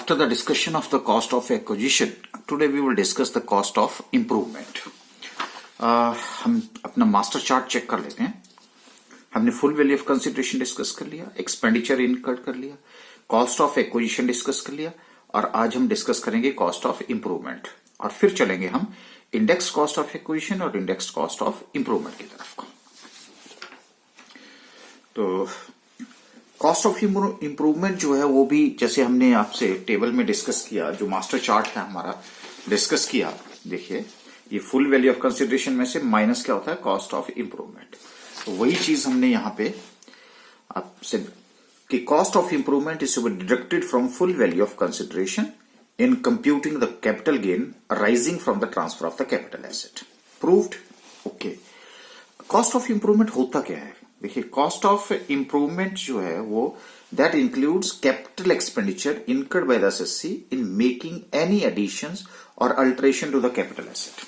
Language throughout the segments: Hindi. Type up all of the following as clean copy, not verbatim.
After the discussion of the cost of acquisition, today we will discuss the cost of improvement. हम अपना मास्टर चार्ट चेक कर लेते हैं. हमने full value of consideration discuss कर लिया, एक्सपेंडिचर इनकर्ड कर लिया, कॉस्ट ऑफ एक्विजिशन डिस्कस कर लिया और आज हम डिस्कस करेंगे कॉस्ट ऑफ इंप्रूवमेंट और फिर चलेंगे हम इंडेक्स कॉस्ट ऑफ एक्विजिशन और इंडेक्स कॉस्ट ऑफ इंप्रूवमेंट की तरफ को. तो कॉस्ट ऑफ इंप्रूवमेंट जो है वो भी जैसे हमने आपसे टेबल में डिस्कस किया, जो मास्टर चार्ट है हमारा डिस्कस किया. देखिए ये फुल वैल्यू ऑफ कंसिडरेशन में से माइनस क्या होता है, कॉस्ट ऑफ इंप्रूवमेंट. तो वही चीज हमने यहां पे आपसे कि cost of improvement is to be deducted from full value of consideration in computing the capital gain arising from the transfer of the capital asset. Proved. Okay. Cost of improvement होता क्या है? देखिए कॉस्ट ऑफ इंप्रूवमेंट जो है वो that includes capital expenditure incurred by the assessee in making any additions और alteration to the capital asset.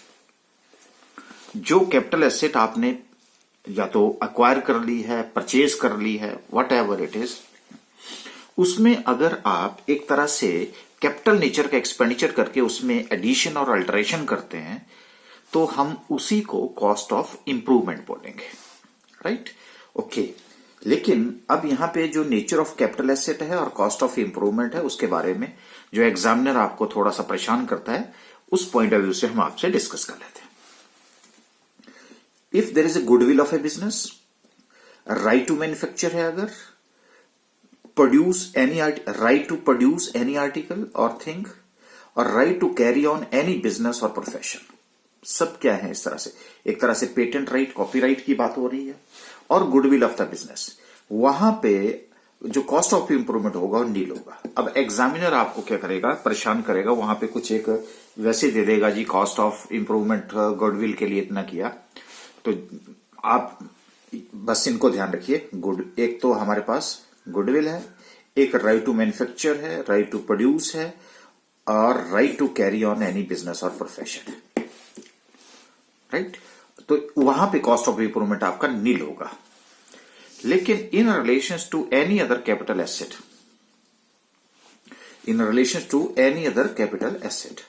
जो कैपिटल एसेट आपने या तो अक्वायर कर ली है, परचेज कर ली है, वट एवर इट इज, उसमें अगर आप एक तरह से कैपिटल नेचर का एक्सपेंडिचर करके उसमें एडिशन और अल्टरेशन करते हैं तो हम उसी को कॉस्ट ऑफ इंप्रूवमेंट बोलेंगे. राइट. ओके. लेकिन अब यहां पे जो नेचर ऑफ कैपिटल एसेट है और कॉस्ट ऑफ इंप्रूवमेंट है उसके बारे में जो एग्जामिनर आपको थोड़ा सा परेशान करता है उस पॉइंट ऑफ व्यू से हम आपसे डिस्कस कर लेते हैं. If there is a goodwill of a business, right to manufacture है, अगर produce any right to produce any article और थिंग और right to carry on any business और प्रोफेशन, सब क्या है इस तरह से. एक तरह से पेटेंट राइट, कॉपीराइट की बात हो रही है और गुडविल ऑफ द बिजनेस. वहां पे जो कॉस्ट ऑफ इंप्रूवमेंट होगा वो नील होगा. अब एग्जामिनर आपको क्या करेगा, परेशान करेगा. वहां पे कुछ एक वैसे दे देगा जी, कॉस्ट ऑफ इंप्रूवमेंट गुडविल के लिए इतना किया. तो आप बस इनको ध्यान रखिए. एक तो हमारे पास गुडविल है, एक राइट टू मैन्युफैक्चर है, राइट टू प्रोड्यूस है और right to carry on any business और प्रोफेशन है. राइट. तो वहां पे कॉस्ट ऑफ इंप्रूवमेंट आपका नील होगा. लेकिन in relation to any other capital asset, in relation to any other capital asset,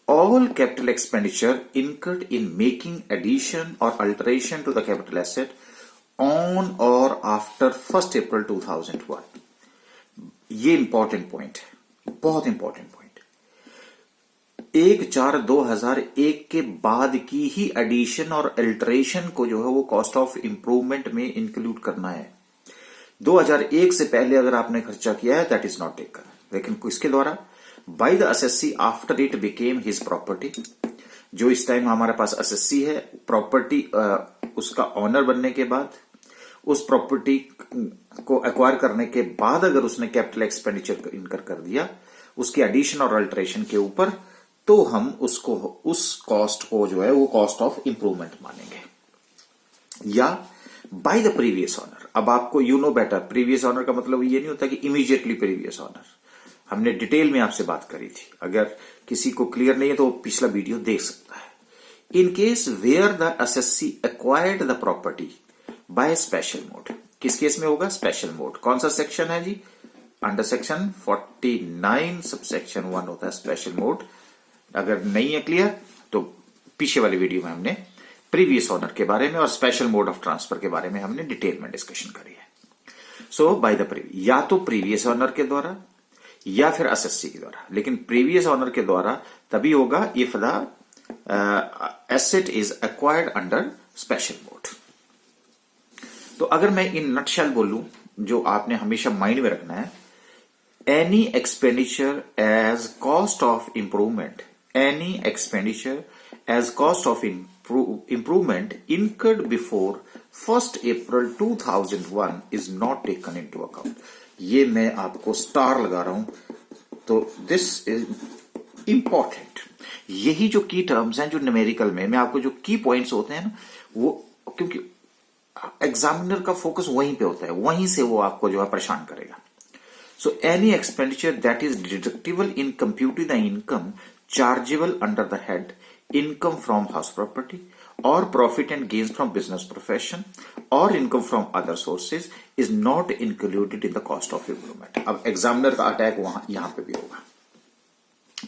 all capital expenditure incurred in making addition or alteration to the capital asset on or after 1st April 2001. ये इंपॉर्टेंट पॉइंट है, बहुत इंपॉर्टेंट पॉइंट. 1/4/2001 के बाद की ही एडिशन और अल्टरेशन को जो है वो कॉस्ट ऑफ इंप्रूवमेंट में इंक्लूड करना है. 2001 से पहले अगर आपने खर्चा किया है दैट इज नॉट टेकन. लेकिन किसके द्वारा? Bye the SSC after it became his property. जो इस टाइम हमारे पास एसएससी है, प्रॉपर्टी उसका ऑनर बनने के बाद, उस प्रॉपर्टी को एक्वायर करने के बाद अगर उसने कैपिटल एक्सपेंडिचर इनकर कर दिया उसकी एडिशन और अल्टरेशन के ऊपर, तो हम उसको उस कॉस्ट को जो है वो कॉस्ट ऑफ इंप्रूवमेंट मानेंगे. या बाय द प्रीवियस ऑनर. अब आपको you know better, previous owner का मतलब ये नहीं होता कि इमीडिएटली प्रीवियस ऑनर. हमने डिटेल में आपसे बात करी थी. अगर किसी को क्लियर नहीं है तो पिछला वीडियो देख सकता है. In case where the SSC acquired the property by special mode. किस केस में होगा? Special mode. कौन सा सेक्शन है जी? अंडर सेक्शन 49 सबसेक्शन 1 होता है स्पेशल मोड. अगर नहीं है क्लियर तो पीछे वाले वीडियो में हमने प्रीवियस ऑनर के बारे में और स्पेशल मोड ऑफ ट्रांसफर के बारे में हमने डिटेल में डिस्कशन करी है. सो बाय द या तो प्रीवियस ऑनर के द्वारा या फिर एसएससी के द्वारा. लेकिन प्रीवियस ऑनर के द्वारा तभी होगा if the asset is acquired under special mode. तो अगर मैं इन नटशेल बोलूं, जो आपने हमेशा माइंड में रखना है, any expenditure as cost of improvement, any expenditure as cost of improvement incurred before 1st April 2001 is not taken into account. ये मैं आपको स्टार लगा रहा हूं. तो दिस इज इंपॉर्टेंट. यही जो की टर्म्स हैं जो न्यूमेरिकल में मैं आपको जो की पॉइंट्स होते हैं ना, वो क्योंकि एग्जामिनर का फोकस वहीं पे होता है, वहीं से वो आपको जो है परेशान करेगा. So any expenditure that is deductible in computing the income chargeable under the head income from house property or profit and gains from business profession or income from other sources is not included in the cost of improvement. अब एग्जामिनर का अटैक यहां पे भी होगा।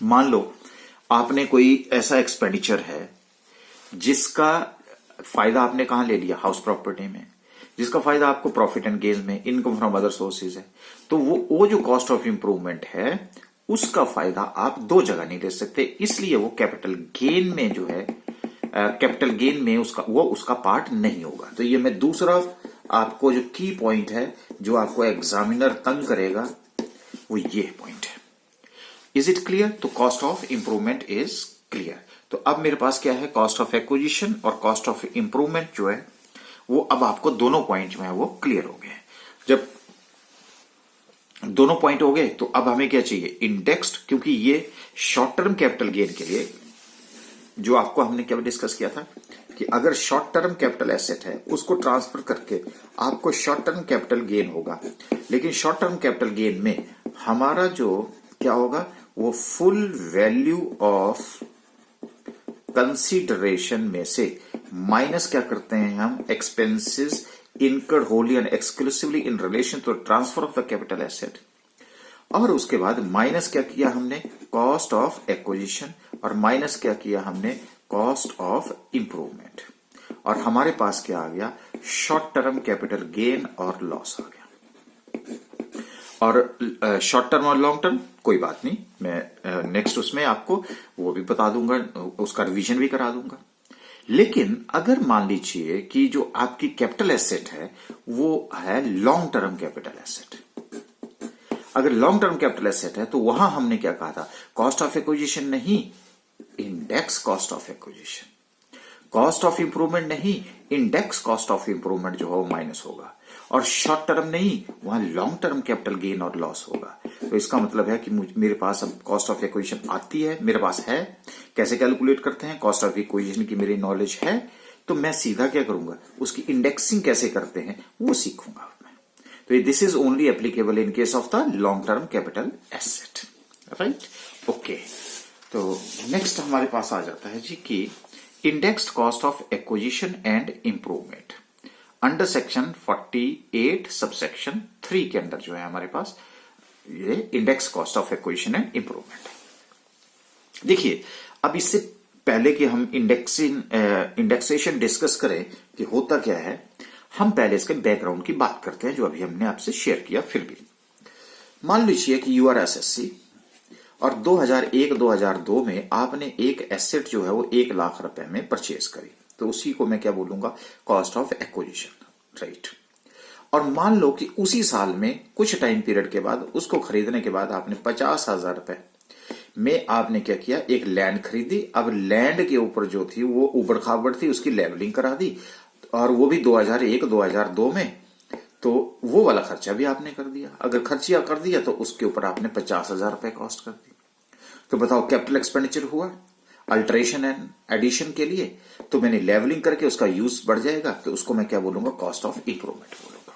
मान लो आपने कोई ऐसा एक्सपेंडिचर है जिसका फायदा आपने कहां ले लिया, हाउस प्रॉपर्टी में, जिसका फायदा आपको प्रॉफिट एंड गेन्स में, इनकम फ्रॉम अदर सोर्सेज है, तो वो जो कॉस्ट ऑफ इंप्रूवमेंट है उसका फायदा आप दो जगह नहीं ले सकते, इसलिए वो कैपिटल गेन में जो है, कैपिटल गेन में उसका पार्ट नहीं होगा। तो ये मैं दूसरा आपको जो की पॉइंट है जो आपको एग्जामिनर तंग करेगा वो ये पॉइंट है। Is it clear? तो cost of improvement is clear. तो अब मेरे पास क्या है, कॉस्ट ऑफ एक्विजिशन और कॉस्ट ऑफ इंप्रूवमेंट जो है वो अब आपको दोनों पॉइंट जो है वो क्लियर हो गए। जब दोनों पॉइंट हो गए तो अब हमें क्या चाहिए, इंडेक्स्ड, क्योंकि ये शॉर्ट टर्म कैपिटल गेन के लिए जो आपको हमने क्या डिस्कस किया था कि अगर शॉर्ट टर्म कैपिटल एसेट है उसको ट्रांसफर करके आपको शॉर्ट टर्म कैपिटल गेन होगा, लेकिन शॉर्ट टर्म कैपिटल गेन में हमारा जो क्या होगा वो फुल वैल्यू ऑफ कंसीडरेशन में से माइनस क्या करते हैं हम, expenses incurred wholly and exclusively in relation to transfer of the capital asset, और उसके बाद माइनस क्या किया हमने, कॉस्ट ऑफ एक्विजिशन, और माइनस क्या किया हमने, कॉस्ट ऑफ इंप्रूवमेंट, और हमारे पास क्या आ गया, शॉर्ट टर्म कैपिटल गेन और लॉस आ गया। और शॉर्ट टर्म और लॉन्ग टर्म कोई बात नहीं, मैं नेक्स्ट उसमें आपको वो भी बता दूंगा, उसका रिवीजन भी करा दूंगा। लेकिन अगर मान लीजिए कि जो आपकी कैपिटल एसेट है वो है लॉन्ग टर्म कैपिटल एसेट, अगर लॉन्ग टर्म कैपिटल एसेट है तो वहां हमने क्या कहा था, कॉस्ट ऑफ एक्विजिशन नहीं, index cost of acquisition, cost of improvement नहीं, इंडेक्स कॉस्ट ऑफ इंप्रूवमेंट जो है वो माइनस होगा, और शॉर्ट टर्म नहीं, वहां लॉन्ग टर्म कैपिटल गेन और लॉस होगा। तो इसका मतलब है कि मेरे पास अब कॉस्ट ऑफ एक्विजिशन आती है, मेरे पास है, कैसे कैलकुलेट करते हैं, कॉस्ट ऑफ एक्विजिशन की मेरी नॉलेज है, तो मैं सीधा क्या करूंगा, उसकी इंडेक्सिंग कैसे करते हैं वो सीखूंगा मैं। तो this is only applicable in case of the long term capital asset, right? Okay, तो नेक्स्ट हमारे पास आ जाता है जी कि indexed cost of acquisition and improvement under section 48 subsection 3 के अंदर जो है हमारे पास ये index cost of acquisition and improvement. देखिए, अब इससे पहले कि हम इंडेक्सेशन डिस्कस करें कि होता क्या है, हम पहले इसके बैकग्राउंड की बात करते हैं जो अभी हमने आपसे शेयर किया। फिर भी मान लीजिए कि यू आर एसएससी और 2001-2002 में आपने एक एसेट जो है वो 1 लाख रुपए में परचेज करी, तो उसी को मैं क्या बोलूंगा, कॉस्ट ऑफ एक्विजिशन, राइट? और मान लो कि उसी साल में कुछ टाइम पीरियड के बाद उसको खरीदने के बाद आपने 50,000 रुपए में आपने क्या किया, एक लैंड खरीदी। अब लैंड के ऊपर जो थी वो उबड़ खाबड़ थी, उसकी लेवलिंग करा दी, और वो भी 2001-2002 में, तो वो वाला खर्चा भी आपने कर दिया। अगर खर्चिया कर दिया तो उसके ऊपर आपने 50,000 रुपए कॉस्ट कर दी। तो बताओ, कैपिटल एक्सपेंडिचर हुआ अल्टरेशन एंड एडिशन के लिए, तो मैंने लेवलिंग करके उसका यूज बढ़ जाएगा, तो उसको मैं क्या बोलूंगा, कॉस्ट ऑफ इंप्रूवमेंट बोलूंगा।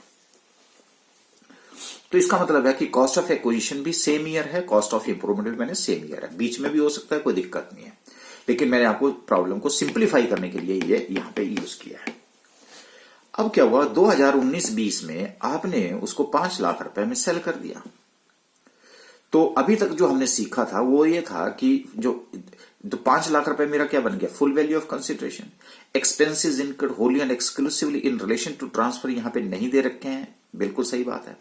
तो इसका मतलब है कि कॉस्ट ऑफ एक्विजिशन भी सेम ईयर है, कॉस्ट ऑफ इंप्रूवमेंट भी मैंने सेम ईयर है, बीच में भी हो सकता है, कोई दिक्कत नहीं है, लेकिन मैंने आपको प्रॉब्लम को सिंप्लीफाई करने के लिए ये यहां पे यूज किया है। अब क्या हुआ, 2019-20 में आपने उसको 5 लाख रुपए में सेल कर दिया। तो अभी तक जो हमने सीखा था वो ये था कि जो 5 लाख रुपए मेरा क्या बन गया, full value of consideration, expenses incurred wholly and exclusively in relation to transfer यहां पे नहीं दे रखे हैं, बिल्कुल सही बात है।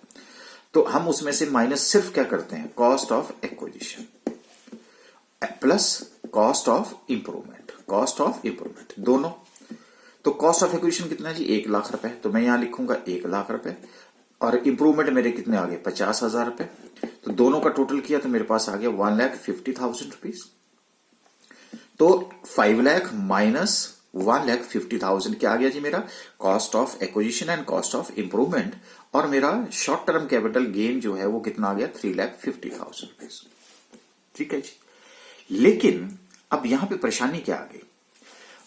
तो हम उसमें से माइनस सिर्फ क्या करते हैं, cost of acquisition plus cost of improvement, cost of improvement दोनों। तो कॉस्ट ऑफ एक्विजिशन कितना जी, 1 लाख रुपए, तो मैं यहां लिखूंगा 1 लाख रुपए, और इंप्रूवमेंट मेरे कितने आ गए, 50,000 रुपए। तो दोनों का टोटल किया तो मेरे पास आ गया 1,50,000 रुपीज। तो 5 लाख माइनस 1,50,000 क्या आ गया जी मेरा, cost of acquisition and cost of improvement, और मेरा शॉर्ट टर्म कैपिटल गेन जो है वो कितना आ गया, 3,50,000 रुपीज। ठीक है जी। लेकिन अब यहां पे परेशानी क्या आ गई,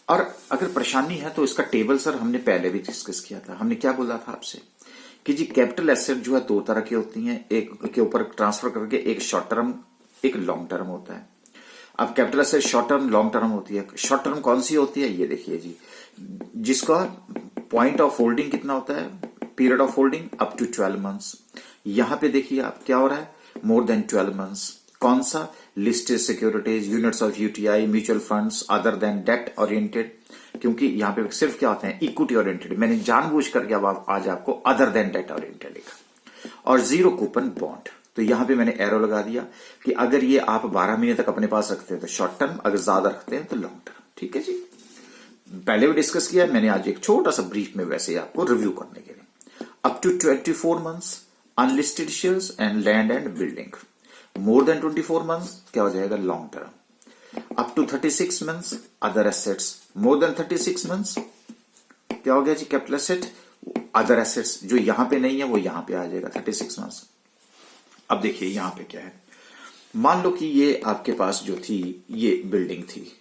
और अगर परेशानी है तो इसका टेबल सर हमने पहले भी डिस्कस किया था। हमने क्या बोला था आपसे कि जी कैपिटल एसेट जो है 2 तरह की होती हैं, एक के ऊपर ट्रांसफर करके एक शॉर्ट टर्म एक लॉन्ग टर्म होता है। अब capital asset short term long term होती है। शॉर्ट टर्म कौन सी होती है, ये देखिए जी, जिसका पॉइंट ऑफ होल्डिंग कितना होता है, period of holding up to 12 months. यहां पे देखिए आप क्या हो रहा है, मोर देन 12 मंथ्स। कौन सा, listed securities, units of UTI, mutual funds, other than date oriented, क्योंकि यहां पे सिर्फ क्या होते हैं, इक्विटी ओरिएंटेड। मैंने जानबूझ करके अब आज आपको अदर देन डेट ओरिएंटेड लिखा। और जीरो कूपन बॉन्ड, तो यहां पे मैंने एरो लगा दिया कि अगर ये आप 12 महीने तक अपने पास रखते हैं तो शॉर्ट टर्म, अगर ज्यादा रखते हैं तो लॉन्ग टर्म। ठीक है जी, पहले भी डिस्कस किया मैंने, आज एक छोटा सा ब्रीफ में वैसे आपको रिव्यू करने के लिए। Up to 24 months unlisted shares and land and building. More than 24 months क्या हो जाएगा, long term. Up to 36 months other assets. More than 36 months क्या हो गया जी, कैपिटल एसेट, अदर एसेट्स जो यहां पे नहीं है वो यहां पे आ जाएगा 36 मंथ्स। अब देखिए यहां पे क्या है, मान लो कि ये आपके पास जो थी ये बिल्डिंग थी,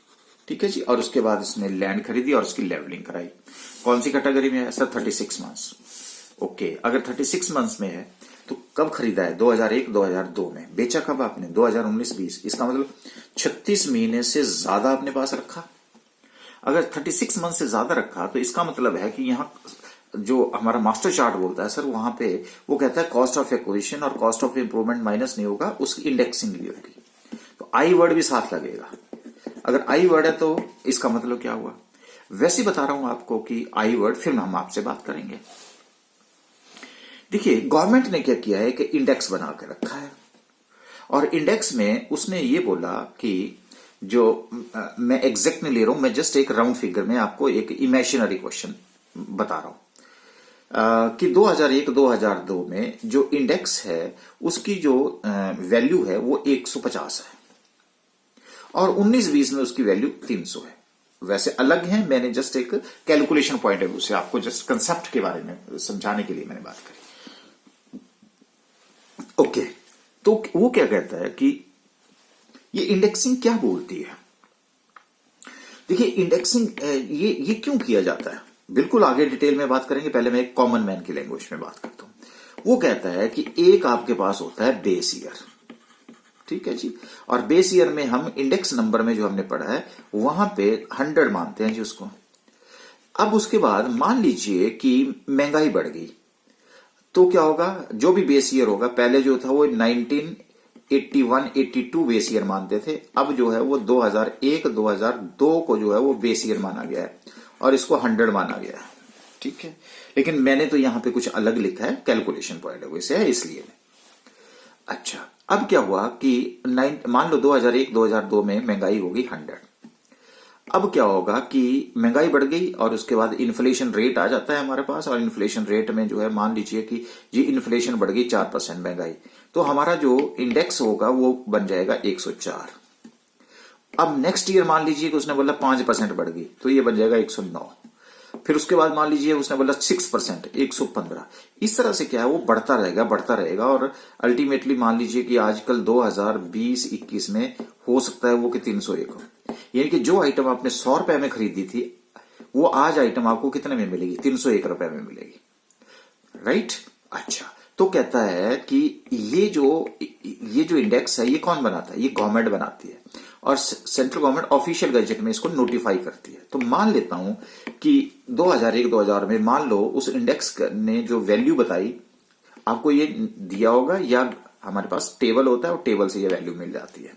ठीक है जी, और उसके बाद इसने लैंड खरीदी और उसकी लेवलिंग कराई। कौन सी कैटेगरी में है सर, 36 मंथ्स। ओके, अगर 36 मंथ्स में है तो कब खरीदा है, 2001 2002 में। बेचा कब आपने, 2019-20। इसका मतलब 36 महीने से ज्यादा अपने पास रखा। अगर 36 मंथ से ज्यादा रखा तो इसका मतलब है कि यहां जो हमारा मास्टर चार्ट बोलता है सर, वहां पे वो कहता है कॉस्ट ऑफ एक्विजिशन और कॉस्ट ऑफ इंप्रूवमेंट माइनस नहीं होगा, उसकी इंडेक्सिंग भी होगी। तो आई वर्ड भी साथ लगेगा। अगर आई वर्ड है तो इसका मतलब क्या हुआ, वैसे बता रहा हूं आपको कि आई वर्ड, फिर हम आपसे बात करेंगे। देखिए गवर्नमेंट ने क्या किया है कि इंडेक्स बना के रखा है, और इंडेक्स में उसने ये बोला कि जो मैं एग्जैक्ट नहीं ले रहा हूं, मैं जस्ट एक राउंड फिगर में आपको एक इमेजिनरी क्वेश्चन बता रहा हूं कि 2001-2002 में जो इंडेक्स है उसकी जो वैल्यू है वो 150 है और 19-20 में उसकी वैल्यू 300 है। वैसे अलग है, मैंने जस्ट एक कैलकुलेशन पॉइंट ऑफ व्यू से आपको जस्ट कंसेप्ट के बारे में समझाने के लिए मैंने बात करी। ओके, तो वो क्या कहता है कि ये इंडेक्सिंग क्या बोलती है। देखिए इंडेक्सिंग ये क्यों किया जाता है, बिल्कुल आगे डिटेल में बात करेंगे, पहले मैं एक कॉमन मैन की लैंग्वेज में बात करता हूं। वो कहता है कि एक आपके पास होता है बेस ईयर, ठीक है जी, और बेस ईयर में हम इंडेक्स नंबर में जो हमने पढ़ा है वहां पे 100 मानते हैं जी उसको। अब उसके बाद मान लीजिए कि महंगाई बढ़ गई तो क्या होगा, जो भी बेस ईयर होगा, पहले जो था वो 1981-82 बेस ईयर मानते थे, अब जो है वो 2001-2002 को जो है वो बेस ईयर माना गया है और इसको 100 माना गया है। ठीक है, लेकिन मैंने तो यहां पे कुछ अलग लिखा है, कैलकुलेशन पॉइंट ऑफ व्यू से है इसलिए। अच्छा, अब क्या हुआ कि मान लो 2001-2002 में महंगाई होगी 100। अब क्या होगा कि महंगाई बढ़ गई और उसके बाद इन्फ्लेशन रेट आ जाता है हमारे पास, और इन्फ्लेशन रेट में जो है मान लीजिए कि जी इन्फ्लेशन बढ़ गई 4% महंगाई, तो हमारा जो इंडेक्स होगा वो बन जाएगा 104। अब नेक्स्ट ईयर मान लीजिए कि उसने बोला 5% बढ़ गई तो ये बन जाएगा 109। फिर उसके बाद मान लीजिए उसने बोला 6%, 115। इस तरह से क्या है वो बढ़ता रहेगा और अल्टीमेटली मान लीजिए कि आजकल 2020-21 में हो सकता है वो कि 301 हो। यानी कि जो आइटम आपने 100 रुपए में खरीदी थी वो आज आइटम आपको कितने में मिलेगी, 301 रुपए में मिलेगी, राइट। अच्छा, तो कहता है कि ये जो इंडेक्स है ये कौन बनाता है, ये गवर्नमेंट बनाती है और सेंट्रल गवर्नमेंट ऑफिशियल गजेट में इसको नोटिफाई करती है। तो मान लेता हूं कि 2001-2000 में मान लो उस इंडेक्स ने जो वैल्यू बताई आपको ये दिया होगा, या हमारे पास टेबल होता है और टेबल से ये वैल्यू मिल जाती है।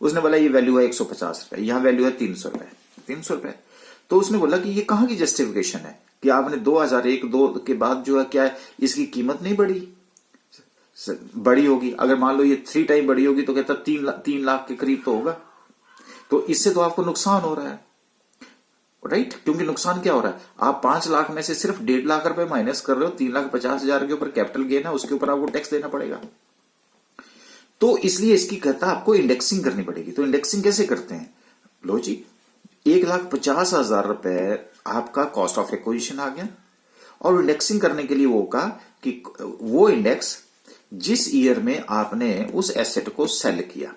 उसने बोला ये वैल्यू है 150 रुपए, यहां वैल्यू है 300 रुपए। तो उसने बोला कि ये कहां की जस्टिफिकेशन है कि आपने 2001-2 के बाद जो है क्या है इसकी कीमत नहीं बढ़ी, बड़ी होगी। अगर मान लो ये 3 टाइम बड़ी होगी तो कहता 3 लाख के करीब तो होगा, तो इससे तो आपको नुकसान हो रहा है, राइट। क्योंकि नुकसान क्या हो रहा है, आप 5 लाख में से सिर्फ 1.5 लाख रुपए माइनस कर रहे हो, 3,50,000 के ऊपर कैपिटल गेन है, उसके ऊपर आपको टैक्स देना पड़ेगा। तो इसलिए इसकी कहता आपको इंडेक्सिंग करनी पड़ेगी। तो इंडेक्सिंग कैसे करते हैं, लो जी 1,50,000 रुपए आपका कॉस्ट ऑफ एक्विजिशन आ गया, और इंडेक्सिंग करने के लिए वो होगा कि वो इंडेक्स जिस ईयर में आपने उस एसेट को सेल किया,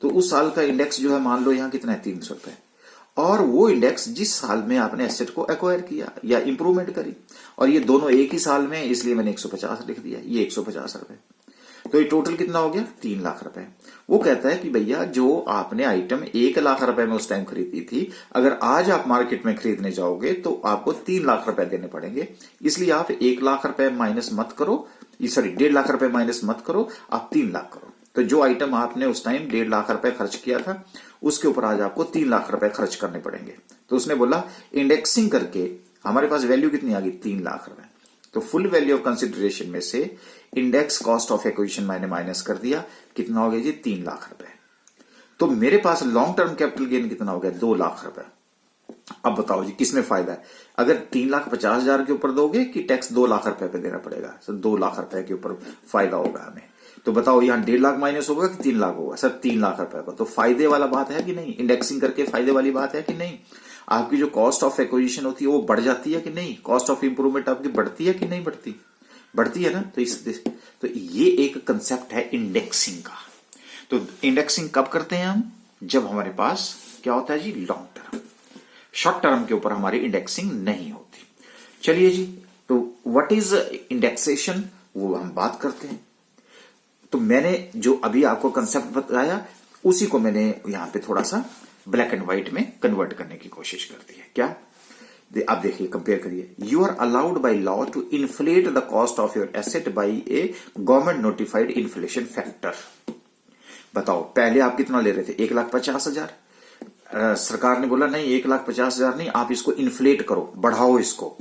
तो उस साल का इंडेक्स जो है मान लो यहां कितना है 300 रुपए, और वो इंडेक्स जिस साल में आपने एसेट को एक्वायर किया या इंप्रूवमेंट करी, और ये दोनों एक ही साल में, इसलिए मैंने 150 लिख दिया, ये 150 रुपए। तो ये टोटल कितना हो गया 3 लाख रुपए। वो कहता है कि भैया जो आपने आइटम 1 लाख रुपए में उस टाइम खरीदी थी, अगर आज आप मार्केट में खरीदने जाओगे तो आपको 3 लाख रुपए देने पड़ेंगे। इसलिए आप 1 लाख रुपए माइनस मत करो, सॉरी 1.5 लाख रुपए माइनस मत करो, आप 3 लाख करो। तो जो आइटम आपने उस टाइम 1.5 लाख रुपए खर्च किया था, उसके ऊपर आज आपको 3 लाख रुपए खर्च करने पड़ेंगे। तो उसने बोला इंडेक्सिंग करके हमारे पास वैल्यू कितनी आ गई 3 लाख रुपए। तो फुल वैल्यू ऑफ कंसिडरेशन में से इंडेक्स कॉस्ट ऑफ एक्विजिशन मैंने माइनस कर दिया, कितना हो गया जी 3 लाख रुपए। तो मेरे पास लॉन्ग टर्म कैपिटल गेन कितना हो गया 2 लाख रुपए। अब बताओ जी किसमें फायदा है, अगर 3,50,000 के ऊपर दोगे कि टैक्स 2 लाख रुपए पे देना पड़ेगा? सर 2 लाख रुपए के ऊपर फायदा होगा हमें। तो बताओ यहां 1.5 लाख माइनस होगा कि 3 लाख होगा? सर 3 लाख रुपए का। तो फायदे वाला बात है कि नहीं? इंडेक्सिंग करके फायदे वाली बात है कि नहीं? आपकी जो कॉस्ट ऑफ एक्विजिशन होती है वो बढ़ जाती है कि नहीं? कॉस्ट ऑफ इंप्रूवमेंट आपकी बढ़ती है कि नहीं बढ़ती? बढ़ती है ना। तो ये एक कंसेप्ट है इंडेक्सिंग का। तो इंडेक्सिंग कब करते हैं हम? जब हमारे पास क्या होता है जी लॉन्ग टर्म, शॉर्ट टर्म के ऊपर हमारी इंडेक्सिंग नहीं होती। चलिए जी, तो व्हाट इज इंडेक्सेशन वो हम बात करते हैं। तो मैंने जो अभी आपको कंसेप्ट बताया उसी को मैंने यहां पे थोड़ा सा ब्लैक एंड व्हाइट में कन्वर्ट करने की कोशिश कर दी है। क्या आप देखिए, कंपेयर करिए। You are allowed by law to inflate the cost of your asset by a government notified inflation factor. बताओ पहले आप कितना ले रहे थे 1,50,000, सरकार ने बोला नहीं 1,50,000 नहीं, आप इसको इन्फ्लेट करो, बढ़ाओ इसको।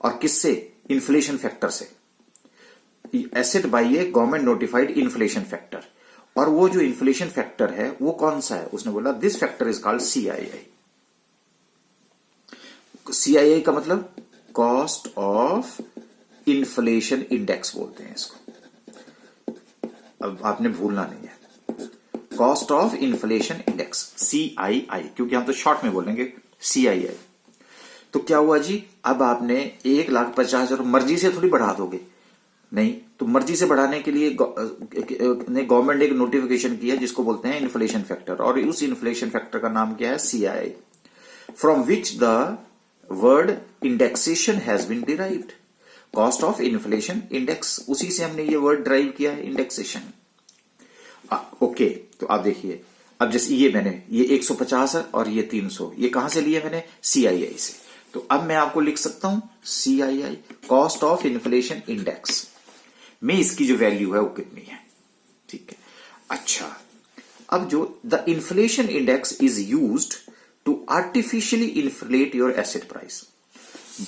और किससे? इन्फ्लेशन फैक्टर से। Asset by a government notified inflation factor. और वो जो इन्फ्लेशन फैक्टर है वो कौन सा है? उसने बोला this factor is called CII. CII का मतलब कॉस्ट ऑफ इन्फ्लेशन इंडेक्स बोलते हैं इसको। अब आपने भूलना नहीं है, cost of inflation index CII, क्योंकि हम तो शॉर्ट में बोलेंगे सीआईआई। तो क्या हुआ जी, अब आपने 1,50,000 मर्जी से थोड़ी बढ़ा दोगे, नहीं। तो मर्जी से बढ़ाने के लिए गवर्नमेंट ने एक नोटिफिकेशन किया जिसको बोलते हैं इन्फ्लेशन फैक्टर, और उस इन्फ्लेशन फैक्टर का नाम क्या है? CII, from which the word indexation has been derived. Cost of inflation index, उसी से हमने ये वर्ड डिराइव किया है इंडेक्सेशन। ओके, तो आप देखिए, अब जैसे ये 150 है और ये 300, ये कहां से लिए मैंने? सीआईआई से। तो अब मैं आपको लिख सकता हूं CII cost of inflation index में इसकी जो वैल्यू है वो कितनी है। ठीक है, अच्छा। अब जो the inflation index is used to artificially inflate your asset price.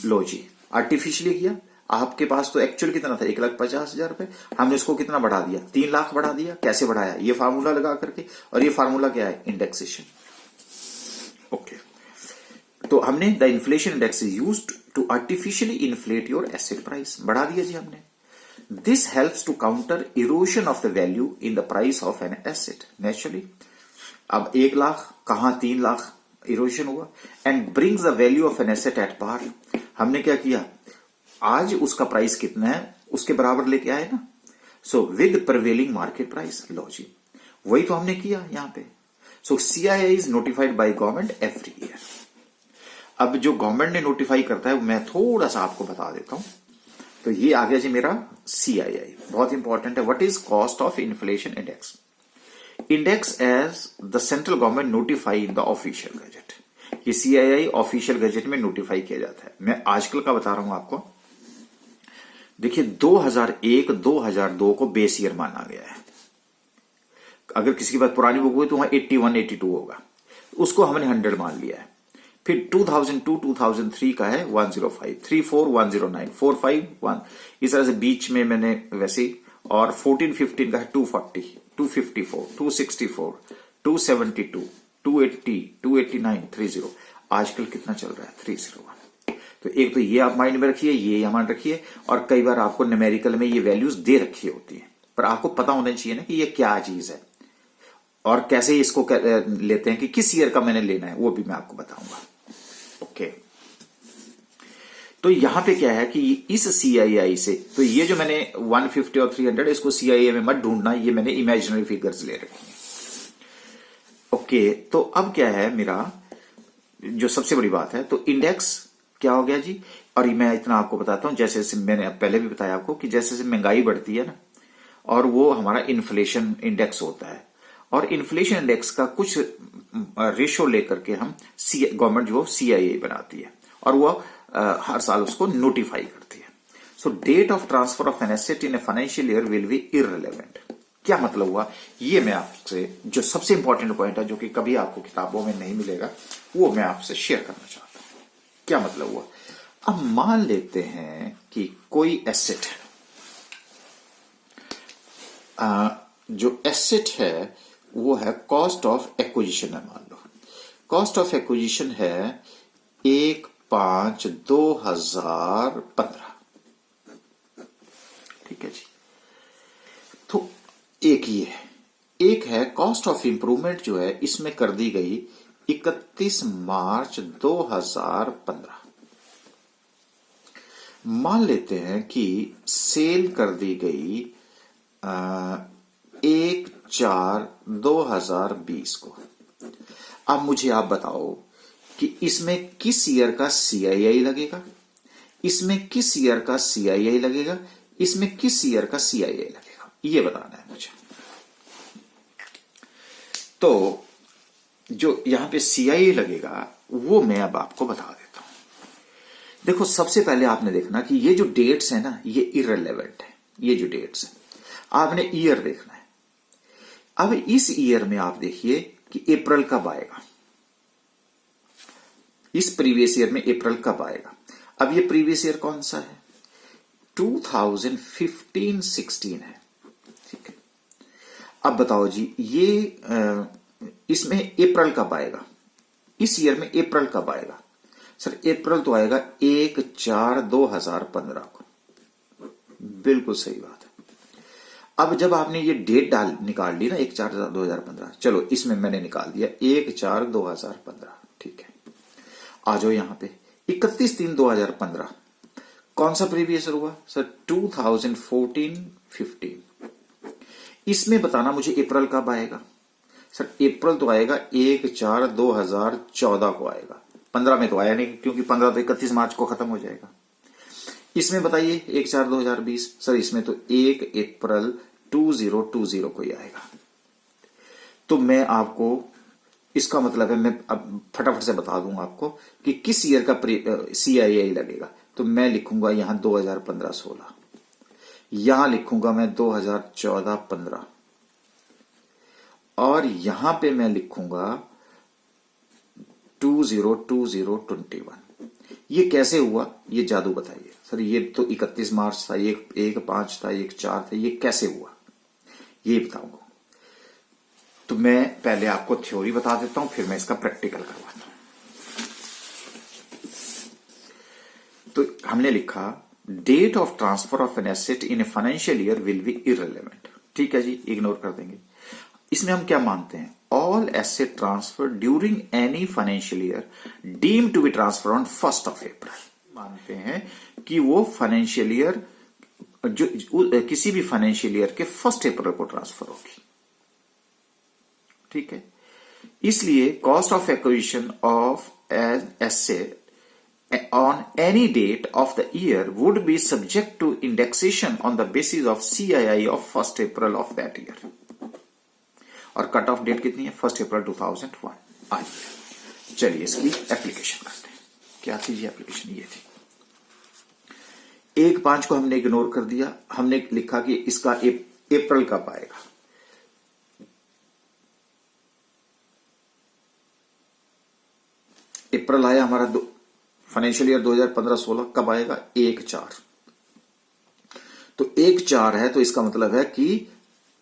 लो जी, आर्टिफिशियली किया, आपके पास तो एक्चुअल कितना था 1,50,000 रुपए, हमने इसको कितना बढ़ा दिया? 3 लाख बढ़ा दिया। कैसे बढ़ाया? ये फार्मूला लगा करके, और ये फार्मूला क्या है? इंडेक्सेशन। ओके, तो हमने the inflation index is used to artificially inflate your asset price, बढ़ा दिया जी हमने। This helps to counter erosion of the value in the price of an asset naturally. अब 1 लाख कहां 3 लाख इरोशन हुआ, and brings the value of an asset at par. हमने क्या किया? आज उसका प्राइस कितना है उसके बराबर लेके आए ना। So with prevailing market price. लो जी, वही तो हमने किया यहां पे। So CII is notified by government every year. अब जो गवर्नमेंट ने नोटिफाई करता है मैं थोड़ा सा आपको बता देता हूं। तो ये आ गया जी मेरा सीआईआई, बहुत इंपॉर्टेंट है। What is cost of inflation index? Index as the central government notify in the official gazette. ये सीआईआई ऑफिशियल गजेट में नोटिफाई किया जाता है। मैं आजकल का बता रहा हूं आपको। देखिए 2001-2002 को बेस ईयर माना गया है। अगर किसी की बात पुरानी बुक हुई तो वहां 81-82 होगा, उसको हमने 100 मान लिया है। फिर 2002-2003 का है 105, 34, 109, 45, 1, इस तरह से बीच में मैंने वैसे। और 14-15 का है 240, 254, 264, 272, 280, 289, 30। आजकल कितना चल रहा है? 301। तो एक तो ये आप माइंड में रखिए, ये मान रखिए। और कई बार आपको न्यूमेरिकल में ये वैल्यूज दे रखी होती है, पर आपको पता होना चाहिए ना कि ये क्या चीज है और कैसे इसको लेते हैं, कि किस ईयर का मैंने लेना है, वो भी मैं आपको बताऊंगा। ओके, तो यहां पे क्या है कि इस सीआईआई से, तो ये जो मैंने 150 और 300 इसको सीआईआई में मत ढूंढना, ये मैंने इमेजिनरी फिगर्स ले रखी हैं। ओके, तो अब क्या है मेरा जो सबसे बड़ी बात है, तो इंडेक्स क्या हो गया जी। और मैं इतना आपको बताता हूं, जैसे जैसे मैंने पहले भी बताया आपको कि जैसे जैसे महंगाई बढ़ती है ना, और वो हमारा इन्फ्लेशन इंडेक्स होता है, और इन्फ्लेशन इंडेक्स का कुछ रेशो लेकर के हम गवर्नमेंट जो CII बनाती है और वो हर साल उसको नोटिफाई करती है। So date of transfer of an asset in a financial year will be irrelevant. क्या मतलब हुआ, ये मैं आपसे जो सबसे इंपॉर्टेंट पॉइंट है जो कि कभी आपको किताबों में नहीं मिलेगा वो मैं आपसे शेयर करना चाहता हूं। क्या मतलब हुआ, अब मान लेते हैं कि कोई एसेट है, जो एसेट है वो है कॉस्ट ऑफ एक्विजिशन है। मान लो कॉस्ट ऑफ एक्विजिशन है 1/5/2015, ठीक है जी। तो एक ये है, एक है कॉस्ट ऑफ इंप्रूवमेंट जो है इसमें कर दी गई 31 मार्च 2015। मान लेते हैं कि सेल कर दी गई 1/4/2020 को। अब मुझे आप बताओ कि इसमें किस ईयर का CII लगेगा, इसमें किस ईयर का CII लगेगा, इसमें किस ईयर का CII लगेगा, ये बताना है मुझे। तो जो यहां पे CII लगेगा वो मैं अब आपको बता देता हूं। देखो सबसे पहले आपने देखना कि ये जो डेट्स है ना ये इररिलेवेंट है। ये जो डेट्स है आपने ईयर देखना है। अब इस ईयर में आप देखिए कि अप्रैल कब आएगा, इस प्रीवियस ईयर में अप्रैल कब आएगा। अब ये प्रीवियस ईयर कौन सा है, 2015-16 है, ठीक है। अब बताओ जी ये इसमें अप्रैल कब आएगा, इस ईयर में अप्रैल कब आएगा। सर अप्रैल तो आएगा 1/4/2015 को, बिल्कुल सही बात है। अब जब आपने ये डेट निकाल ली ना 1/4/2015, चलो इसमें मैंने निकाल दिया 1/4/2015, ठीक है। आ जाओ यहां पे 31/3/2015 कौन सा प्रीवियस ईयर हुआ सर, 2014-15। इसमें बताना मुझे अप्रैल कब आएगा। सर अप्रैल तो आएगा 1/4/2014 को आएगा, 15 में तो आया नहीं क्योंकि 15 तो 31 मार्च को खत्म हो जाएगा। इसमें बताइए 1/4/2020, सर इसमें तो 1/4/2020 को ही आएगा। तो मैं आपको इसका मतलब है मैं अब फटाफट से बता दूंगा आपको कि किस ईयर का CII लगेगा। तो मैं लिखूंगा यहां 2015-16, यहां लिखूंगा मैं 2014-15 और यहां पे मैं लिखूंगा 2020-21। ये कैसे हुआ, ये जादू बताइए सर। ये तो 31 मार्च था, ये 1/5 था, 1/4 था, ये कैसे हुआ ये बताऊंगा। तो मैं पहले आपको थ्योरी बता देता हूं फिर मैं इसका प्रैक्टिकल करवाता हूं। तो हमने लिखा date of transfer of an asset in a financial year will be irrelevant, ठीक है जी, इग्नोर कर देंगे। इसमें हम क्या मानते हैं, all asset transfer during any financial year deem to be transfer on 1 April. मानते हैं कि वो फाइनेंशियल ईयर जो किसी भी फाइनेंशियल ईयर के 1 अप्रैल को ट्रांसफर होगी, ठीक है। इसलिए cost of acquisition of an asset on any date of the year would be subject to indexation on the basis of CII of 1 April of that year। और कट ऑफ डेट कितनी है 1 अप्रैल 2001। आइए चलिए इसकी एप्लीकेशन करते हैं। क्या थी जी एप्लीकेशन, ये थी 1/5 को हमने इग्नोर कर दिया। हमने लिखा कि इसका अप्रैल कब आएगा। अप्रैल आया हमारा फाइनेंशियल ईयर 2015-16 कब आएगा 1/4। तो 1/4 है तो इसका मतलब है कि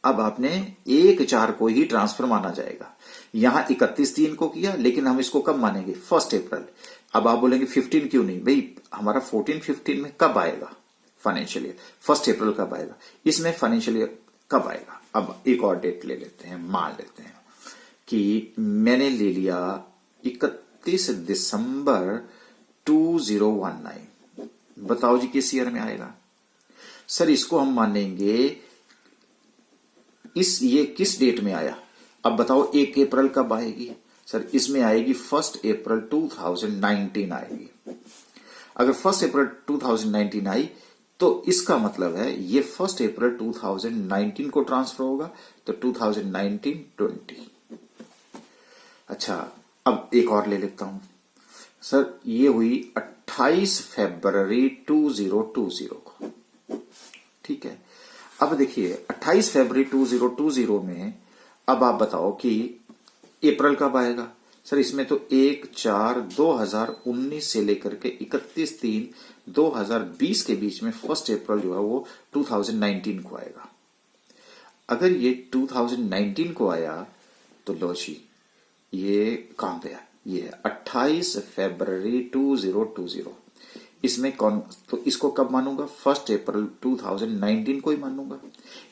अब आपने 1/4 को ही ट्रांसफर माना जाएगा। यहां 31/3 को किया लेकिन हम इसको कब मानेंगे 1 अप्रैल। अब आप बोलेंगे 15 क्यों नहीं, भाई हमारा 14-15 में कब आएगा फाइनेंशियल ईयर, 1 अप्रैल कब आएगा, इसमें फाइनेंशियल ईयर कब आएगा। अब एक और डेट ले लेते हैं, मान लेते हैं कि मैंने ले लिया 31 दिसंबर 2019। बताओ जी किस ईयर में आएगा। सर इसको हम मानेंगे ये किस डेट में आया। अब बताओ 1 अप्रैल कब आएगी। सर इसमें आएगी 1 अप्रैल 2019 आएगी। अगर 1 अप्रैल 2019 आई तो इसका मतलब है ये 1 अप्रैल 2019 को ट्रांसफर होगा, तो 2019-20। अच्छा, अब एक और ले लेता हूं सर, ये हुई 28 फरवरी 2020 को, ठीक है। अब देखिए 28 फरवरी 2020 में अब आप बताओ कि अप्रैल कब आएगा। सर इसमें तो 1/4/2019 से लेकर के 31/3/2020 के बीच में 1 अप्रैल जो है वो 2019 को आएगा। अगर ये 2019 को आया तो लो जी, ये कहां पे है, ये 28 फरवरी 2020। इसमें कौन, तो इसको कब मानूंगा, 1 अप्रैल 2019 को ही मानूंगा,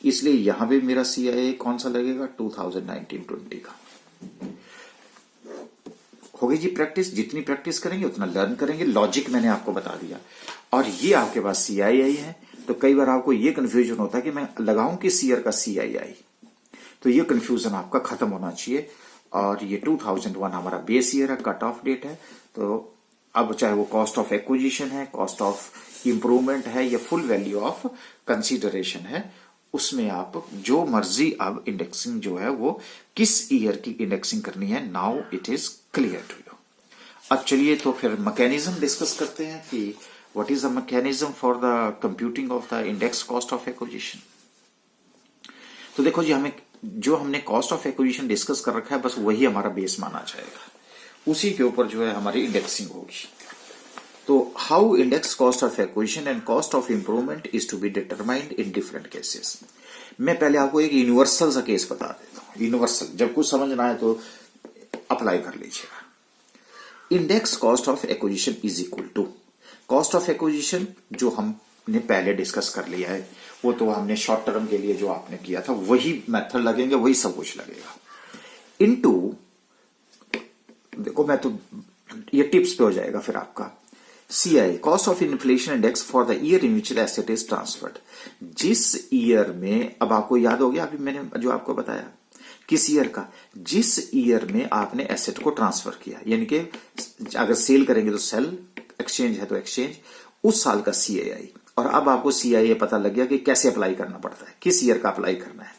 इसलिए यहां पे मेरा CIA कौन सा लगेगा, 2019-20 का। हो गई जी प्रैक्टिस, जितनी प्रैक्टिस करेंगे उतना लर्न करेंगे। लॉजिक मैंने आपको बता दिया, और ये आपके पास CII है। तो कई बार आपको ये कंफ्यूजन होता है कि मैं लगाऊं किस ईयर का CII, तो ये कंफ्यूजन आपका खत्म होना चाहिए। और ये 2001 हमारा बेस ईयर है, कट ऑफ डेट है। तो अब चाहे वो कॉस्ट ऑफ एक्विजिशन है, कॉस्ट ऑफ इंप्रूवमेंट है, या फुल वैल्यू ऑफ कंसीडरेशन है, उसमें आप जो मर्जी अब इंडेक्सिंग जो है वो किस ईयर की इंडेक्सिंग करनी है, now it is clear to you. अब चलिए तो फिर मैकेनिज्म डिस्कस करते हैं कि what is the mechanism for the computing of the index cost of acquisition. तो देखो जी, हमें जो हमने कॉस्ट ऑफ एक्विजिशन डिस्कस कर रखा है बस वही हमारा बेस माना जाएगा, उसी के ऊपर जो है हमारी इंडेक्सिंग होगी। तो how index cost of acquisition and cost of improvement is to be determined in different cases. मैं पहले आपको एक यूनिवर्सल सा केस बता देता हूं। यूनिवर्सल, जब कुछ समझ ना आए तो अप्लाई कर लीजिएगा। Index cost of acquisition is equal to cost of acquisition, जो हमने पहले डिस्कस कर लिया है, वो तो हमने शॉर्ट टर्म के लिए जो आपने किया था वही मेथड लगेंगे, वही सब कुछ लगेगा, इनटू, देखो मैं तो ये टिप्स पे हो जाएगा फिर आपका, CI cost of inflation index for the year in which the asset is transferred. जिस ईयर में, अब आपको याद हो गया अभी मैंने जो आपको बताया, किस ईयर का, जिस ईयर में आपने एसेट को ट्रांसफर किया, यानी कि अगर सेल करेंगे तो सेल, एक्सचेंज है तो एक्सचेंज, उस साल का CII। और अब आपको CIA पता लग गया कि कैसे अप्लाई करना पड़ता है, किस ईयर का अप्लाई करना है,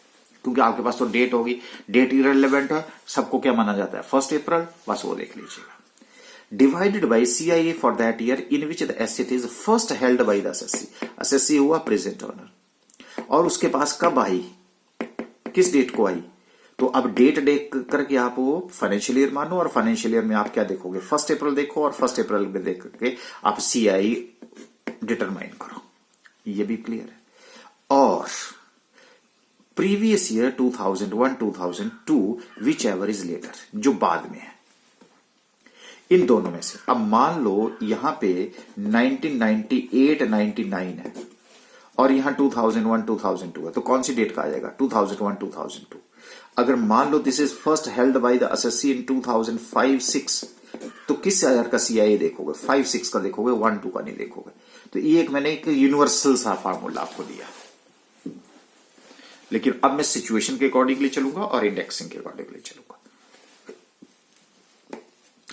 क्योंकि आपके पास तो डेट होगी, डेट इररिलेवेंट है, सबको क्या माना जाता है, 1 अप्रैल, बस वो देख लीजिएगा। Divided by CIA for that year in which the asset is first held by the assessee. Assessee हुआ प्रेजेंट ओनर, और उसके पास कब आई, किस डेट को आई, तो अब डेट देख करके आप वो फाइनेंशियल ईयर मानो, और फाइनेंशियल ईयर में आप क्या देखोगे, 1 अप्रैल देखो, और 1 अप्रैल में देख करके आप CII डिटरमाइन करो। ये भी क्लियर है। और previous year 2001, 2002, whichever is later, जो बाद में है, इन दोनों में से। अब मान लो यहां पे 1998, 99 है, और यहां 2001, 2002 है, तो कौन सी डेट का आ जाएगा, 2001, 2002। अगर मान लो this is first held by the assessee in 2005-6, तो किस ईयर का CIA देखोगे, 5-6 का देखोगे, 1-2 का नहीं देखोगे। तो ये एक मैंने एक यूनिवर्सल सा फार्मूला आपको दिया, लेकिन अब मैं सिचुएशन के अकॉर्डिंगली चलूंगा और इंडेक्सिंग के अकॉर्डिंगली चलूंगा।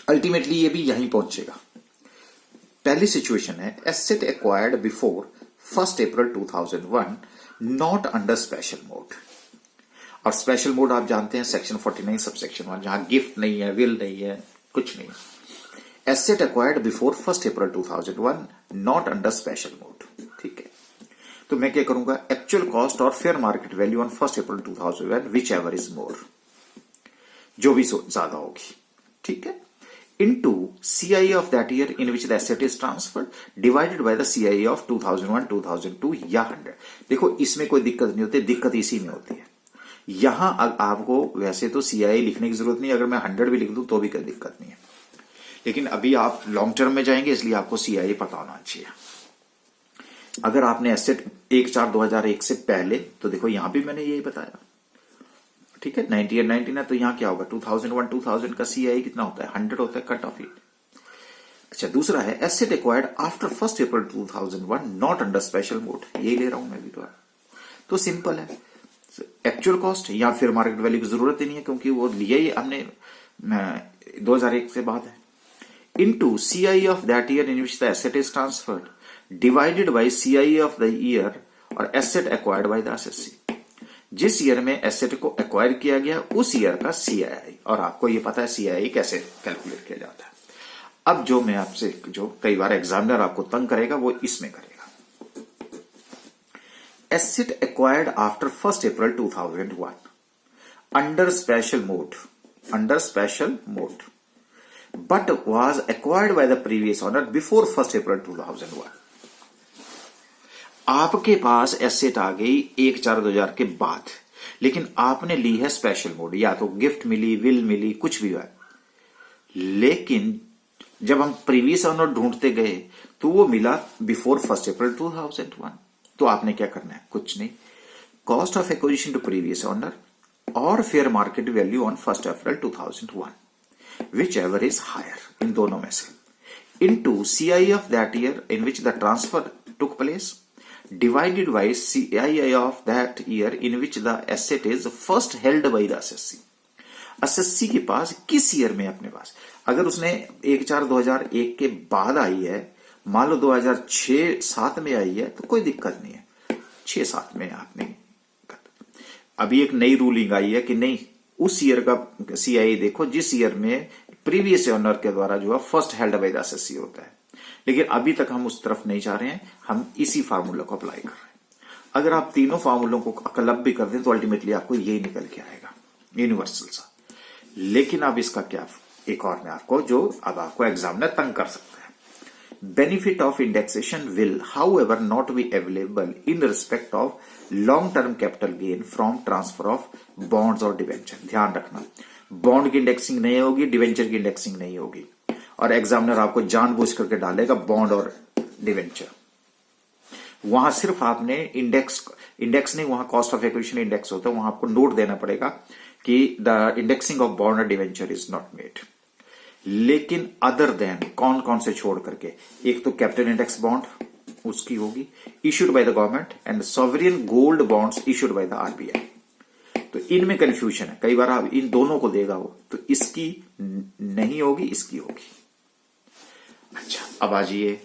अल्टीमेटली ये भी यहीं पहुंचेगा। पहली सिचुएशन है asset acquired before 1 April 2001 not under special mode. और स्पेशल मोड आप जानते हैं सेक्शन 49 सबसेक्शन 1, जहां गिफ्ट नहीं है, विल नहीं है, कुछ नहीं है। Asset acquired before 1 April 2001 not under special mode, ठीक है। तो मैं क्या करूंगा, एक्चुअल कॉस्ट और fair market value on 1 April 2001 which ever is more, जो भी ज्यादा होगी, ठीक है, into CIA of that year in which the asset is transferred divided by the CIA of 2001, 2002 या 100। देखो इसमें कोई दिक्कत नहीं होती, दिक्कत इसी में होती है। यहां आपको वैसे तो CIA लिखने की जरूरत नहीं, अगर मैं 100 भी लिख दूं तो भी कोई दिक्कत नहीं है, लेकिन अभी आप लॉन्ग टर्म में जाएंगे इसलिए आपको CIA पता होना चाहिए। अगर आपने एसेट 1/4/2001 से पहले, तो देखो यहां भी मैंने यही बताया, ठीक है, 98, 99 है, तो यहां क्या होगा, 2001, 2000 का CIA कितना होता है, 100 होता है, कट ऑफ इट। अच्छा, दूसरा है asset acquired after 1 April 2001 not under special mode, यही ले रहा हूं मैं भी। तो सिंपल है, एक्चुअल कॉस्ट या फिर मार्केट वैल्यू की जरूरत ही नहीं है, क्योंकि वो लिया ही हमने 2001 से बाद है, into CIA of that year in which the asset is transferred divided by CIA of the year और asset acquired by the assessee. जिस ईयर में एसेट को एक्वायर किया गया उस ईयर का CII, और आपको ये पता है CII कैसे कैलकुलेट किया जाता है। अब जो मैं आपसे, जो कई बार एग्जामिनर आपको तंग करेगा वो इसमें करेगा। Asset acquired after 1 April 2001 under special mode but was acquired by the previous owner before 1 April 2001। आपके पास एसेट आ गई 1/4/2000 के बाद, लेकिन आपने ली है स्पेशल मोड, या तो गिफ्ट मिली, विल मिली, कुछ भी हुआ। लेकिन जब हम प्रीवियस ओनर ढूंढते गए तो वो मिला बिफोर 1 अप्रैल 2001। तो आपने क्या करना है? कुछ नहीं, cost of acquisition to previous owner और fair market value on 1 April 2001 whichever is higher, इन दोनों में से, into CII of that year in which the transfer took place divided by CII of that year in which the asset is first held by the assessee। assessee के पास किस ईयर में अपने पास, अगर उसने 1/4/2001 के बाद आई है, मान लो 2006-07 में आई है तो कोई दिक्कत नहीं है, 6-7 में आपने। अभी एक नई रूलिंग आई है कि नहीं, उस ईयर का CII देखो जिस ईयर में प्रीवियस ओनर के द्वारा जो है first held by the SSC होता है। लेकिन अभी तक हम उस तरफ नहीं जा रहे हैं, हम इसी फार्मूला को अप्लाई कर रहे हैं। अगर आप तीनों फार्मूलों को क्लब भी कर दें तो अल्टीमेटली आपको यही निकल के आएगा, यूनिवर्सल सा। लेकिन अब इसका क्या, एक और मैं आपको, जो अब आपको एग्जामिनर तंग कर सकता है। Benefit of indexation will however not be available in respect of long term capital gain from transfer of bonds और डिवेंचर। ध्यान रखना, बॉन्ड की इंडेक्सिंग नहीं होगी, डिवेंचर की इंडेक्सिंग नहीं होगी, और एग्जामिनर आपको जानबूझ करके डालेगा बॉन्ड और डिवेंचर। वहां सिर्फ आपने इंडेक्स नहीं, वहां कॉस्ट ऑफ एक्विजिशन इंडेक्स होता है, वहां आपको नोट देना पड़ेगा कि द इंडेक्सिंग ऑफ बॉन्ड और डिवेंचर इज नॉट मेड। लेकिन अदर देन कौन कौन से छोड़ करके, एक तो कैपिटल इंडेक्स बॉन्ड उसकी होगी issued by the government and sovereign gold bonds issued by the RBI। तो इनमें कंफ्यूजन है, कई बार आप इन दोनों को देगा वो, तो इसकी नहीं होगी, इसकी होगी। अच्छा, अब आ जाइए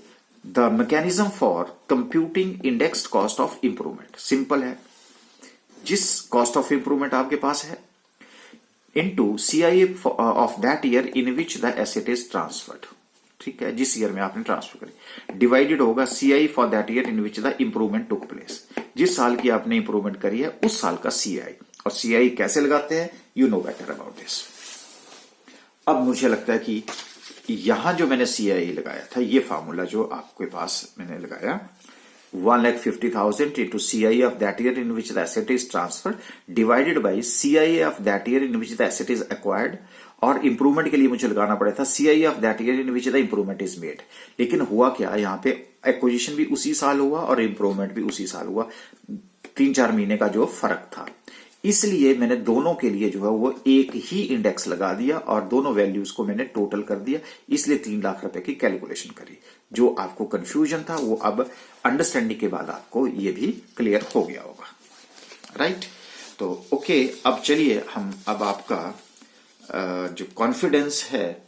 the mechanism for computing indexed cost of improvement. Simple है, जिस कॉस्ट ऑफ इंप्रूवमेंट आपके पास है into CII of that year in which the asset is transferred. ठीक है, जिस ईयर में आपने ट्रांसफर करी, डिवाइडेड होगा CII for that year in which the improvement took place. जिस साल की आपने इंप्रूवमेंट करी है उस साल का CII। और CII कैसे लगाते हैं, you know better about this. अब मुझे लगता है कि यहां जो मैंने CII लगाया था, ये फार्मूला जो आपके पास मैंने लगाया, 1,50,000 into CII of that year in which the asset is transferred divided by CII of that year in which the asset is acquired, और इंप्रूवमेंट के लिए मुझे लगाना पड़ा था CII of that year in which the improvement is made। लेकिन हुआ क्या, यहाँ पे एक्विजिशन भी उसी साल हुआ और इंप्रूवमेंट भी उसी साल हुआ, 3-4 महीने का जो फर्क था। इसलिए मैंने दोनों के लिए जो है वो एक ही इंडेक्स लगा दिया और दोनों वैल्यूज को मैंने टोटल कर दिया, इसलिए 3 लाख रुपए की कैलकुलेशन करी। जो आपको कंफ्यूजन था वो अब अंडरस्टैंडिंग के बाद आपको ये भी क्लियर हो गया होगा, राइट। तो ओके, अब चलिए हम अब आपका जो कॉन्फिडेंस है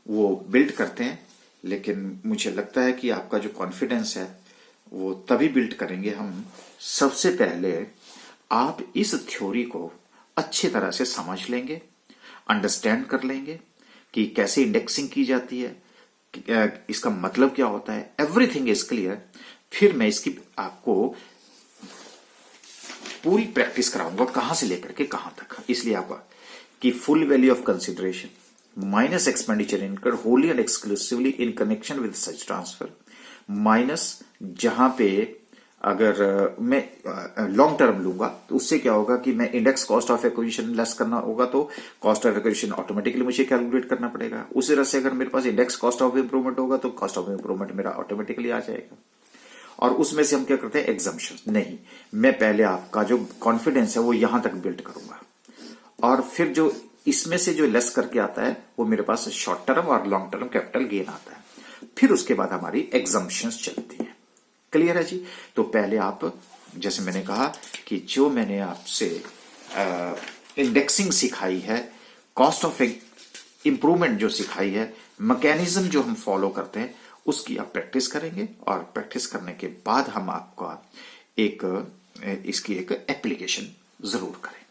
वो बिल्ड करते हैं। लेकिन मुझे लगता है कि आपका जो कॉन्फिडेंस है वो तभी बिल्ड करेंगे हम, सबसे पहले आप इस थ्योरी को अच्छी तरह से समझ लेंगे, अंडरस्टैंड कर लेंगे कि कैसे इंडेक्सिंग की जाती है, इसका मतलब क्या होता है, एवरीथिंग इज क्लियर। फिर मैं इसकी आपको पूरी प्रैक्टिस कराऊंगा, कहां से लेकर के कहां तक। इसलिए आपका कि full value of consideration minus expenditure incurred wholly and exclusively in connection with such transfer, minus जहां पे अगर मैं लॉन्ग टर्म लूंगा तो उससे क्या होगा कि मैं index cost of acquisition less करना होगा, तो कॉस्ट ऑफ एक्विजिशन ऑटोमेटिकली मुझे कैलकुलेट करना पड़ेगा। उसी तरह से अगर मेरे पास इंडेक्स कॉस्ट ऑफ इंप्रूवमेंट होगा तो कॉस्ट ऑफ इंप्रूवमेंट मेरा ऑटोमेटिकली आ जाएगा। और उसमें से हम क्या करते हैं, एग्जम्पशन। नहीं, मैं पहले आपका जो कॉन्फिडेंस है वो यहां तक बिल्ड करूंगा, और फिर जो इसमें से जो लेस करके आता है वो मेरे पास शॉर्ट टर्म और लॉन्ग टर्म कैपिटल गेन आता है। फिर उसके बाद हमारी एग्जम्पशंस चलती है। क्लियर है जी। तो पहले आप, जैसे मैंने कहा कि जो मैंने आपसे इंडेक्सिंग सिखाई है, कॉस्ट ऑफ इंप्रूवमेंट जो सिखाई है, मैकेनिज्म जो हम फॉलो करते हैं, उसकी आप प्रैक्टिस करेंगे और प्रैक्टिस करने के बाद हम आपका इसकी एक एप्लीकेशन जरूर करेंगे।